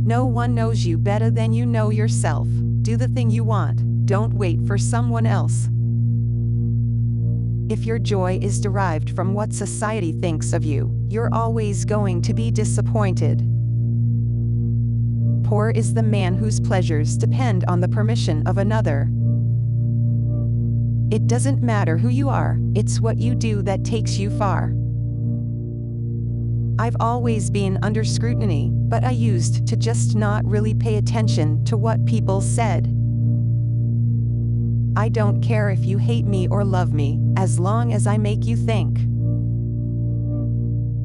No one knows you better than you know yourself. Do the thing you want. Don't wait for someone else. If your joy is derived from what society thinks of you, you're always going to be disappointed. Poor is the man whose pleasures depend on the permission of another. It doesn't matter who you are, it's what you do that takes you far. I've always been under scrutiny, but I used to just not really pay attention to what people said. I don't care if you hate me or love me, as long as I make you think.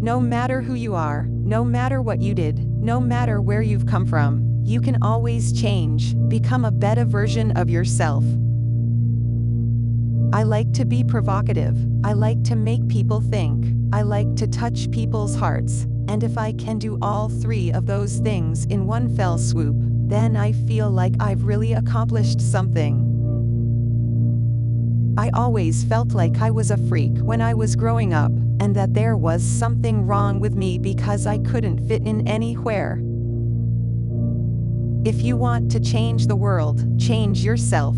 No matter who you are, no matter what you did, no matter where you've come from, you can always change, become a better version of yourself. I like to be provocative, I like to make people think, I like to touch people's hearts, and if I can do all three of those things in one fell swoop, then I feel like I've really accomplished something. I always felt like I was a freak when I was growing up, and that there was something wrong with me because I couldn't fit in anywhere. If you want to change the world, change yourself.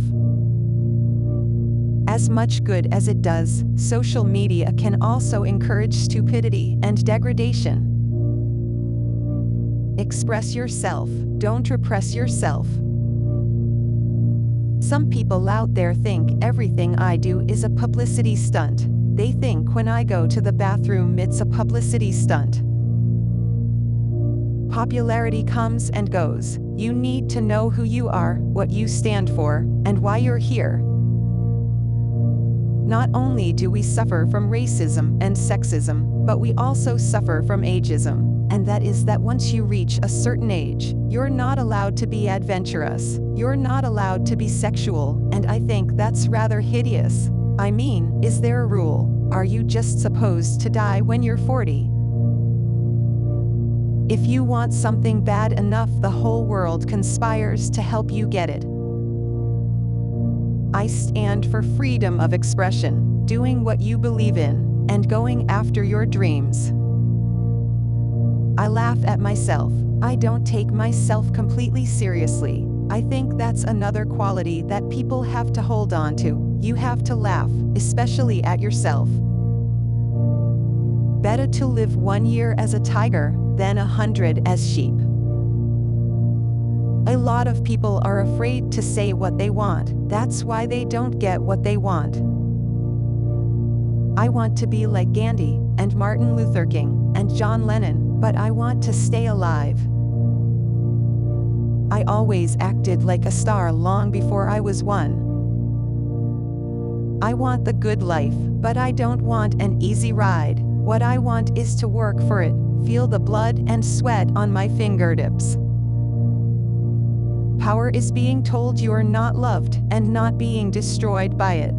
As much good as it does, social media can also encourage stupidity and degradation. Express yourself, don't repress yourself. Some people out there think everything I do is a publicity stunt. They think when I go to the bathroom it's a publicity stunt. Popularity comes and goes. You need to know who you are, what you stand for, and why you're here. Not only do we suffer from racism and sexism, but we also suffer from ageism, and that is that once you reach a certain age, you're not allowed to be adventurous, you're not allowed to be sexual, and I think that's rather hideous. I mean, is there a rule? Are you just supposed to die when you're 40? If you want something bad enough, the whole world conspires to help you get it. I stand for freedom of expression, doing what you believe in, and going after your dreams. I laugh at myself. I don't take myself completely seriously. I think that's another quality that people have to hold on to. You have to laugh, especially at yourself. Better to live 1 year as a tiger than 100 as sheep. A lot of people are afraid to say what they want. That's why they don't get what they want. I want to be like Gandhi, and Martin Luther King, and John Lennon, but I want to stay alive. I always acted like a star long before I was one. I want the good life, but I don't want an easy ride. What I want is to work for it, feel the blood and sweat on my fingertips. Power is being told you're not loved and not being destroyed by it.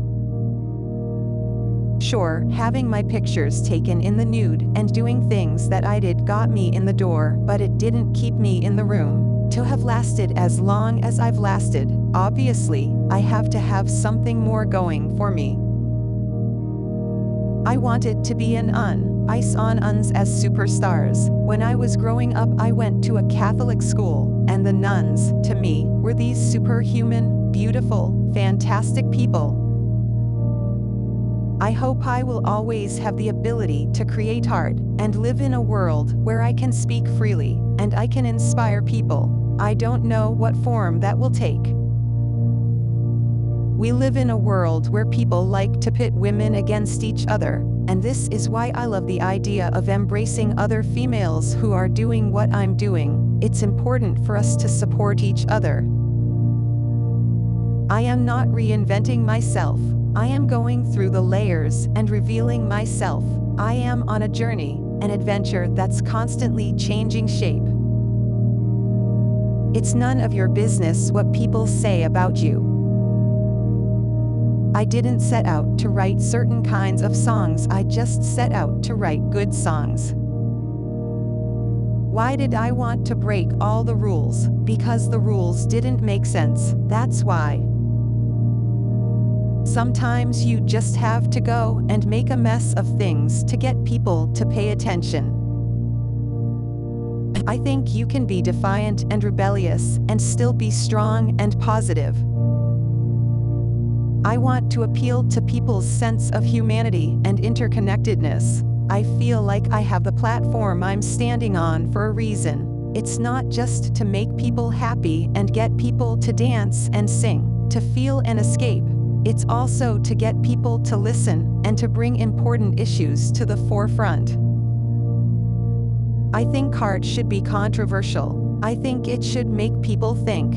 Sure, having my pictures taken in the nude and doing things that I did got me in the door, but it didn't keep me in the room. To have lasted as long as I've lasted, obviously, I have to have something more going for me. I wanted to be I saw nuns as superstars. When I was growing up, I went to a Catholic school, and the nuns, to me, were these superhuman, beautiful, fantastic people. I hope I will always have the ability to create art and live in a world where I can speak freely and I can inspire people. I don't know what form that will take. We live in a world where people like to pit women against each other, and this is why I love the idea of embracing other females who are doing what I'm doing. It's important for us to support each other. I am not reinventing myself. I am going through the layers and revealing myself. I am on a journey, an adventure that's constantly changing shape. It's none of your business what people say about you. I didn't set out to write certain kinds of songs, I just set out to write good songs. Why did I want to break all the rules? Because the rules didn't make sense, that's why. Sometimes you just have to go and make a mess of things to get people to pay attention. I think you can be defiant and rebellious and still be strong and positive. I want to appeal to people's sense of humanity and interconnectedness. I feel like I have the platform I'm standing on for a reason. It's not just to make people happy and get people to dance and sing, to feel and escape. It's also to get people to listen and to bring important issues to the forefront. I think art should be controversial. I think it should make people think.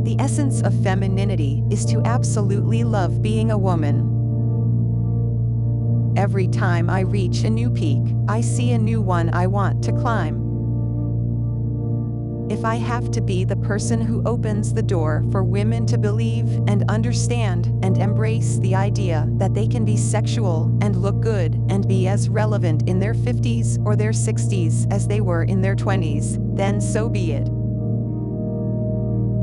The essence of femininity is to absolutely love being a woman. Every time I reach a new peak, I see a new one I want to climb. If I have to be the person who opens the door for women to believe and understand and embrace the idea that they can be sexual and look good and be as relevant in their 50s or their 60s as they were in their 20s, then so be it.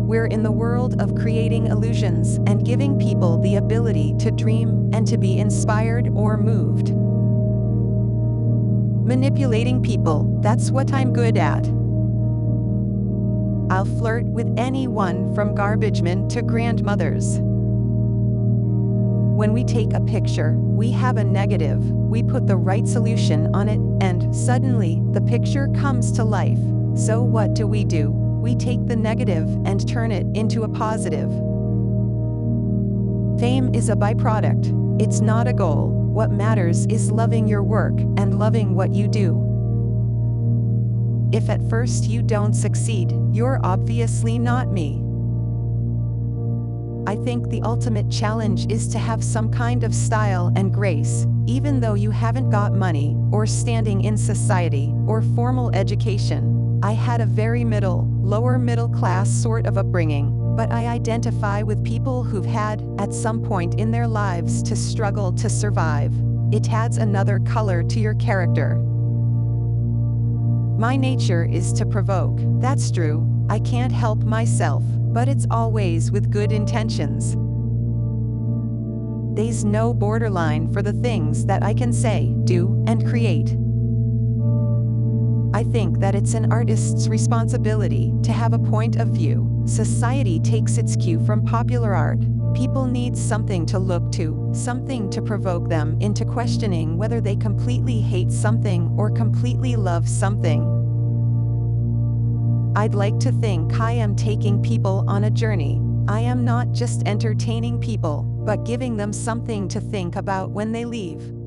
We're in the world of creating illusions and giving people the ability to dream and to be inspired or moved. Manipulating people, that's what I'm good at. I'll flirt with anyone from garbagemen to grandmothers. When we take a picture, we have a negative, we put the right solution on it, and suddenly, the picture comes to life. So what do? We take the negative and turn it into a positive. Fame is a byproduct. It's not a goal. What matters is loving your work and loving what you do. If at first you don't succeed, you're obviously not me. I think the ultimate challenge is to have some kind of style and grace, even though you haven't got money, or standing in society, or formal education. I had a very lower middle class sort of upbringing, but I identify with people who've had, at some point in their lives, to struggle to survive. It adds another color to your character. My nature is to provoke, that's true, I can't help myself, but it's always with good intentions. There's no borderline for the things that I can say, do, and create. I think that it's an artist's responsibility to have a point of view. Society takes its cue from popular art. People need something to look to, something to provoke them into questioning whether they completely hate something or completely love something. I'd like to think I am taking people on a journey. I am not just entertaining people, but giving them something to think about when they leave.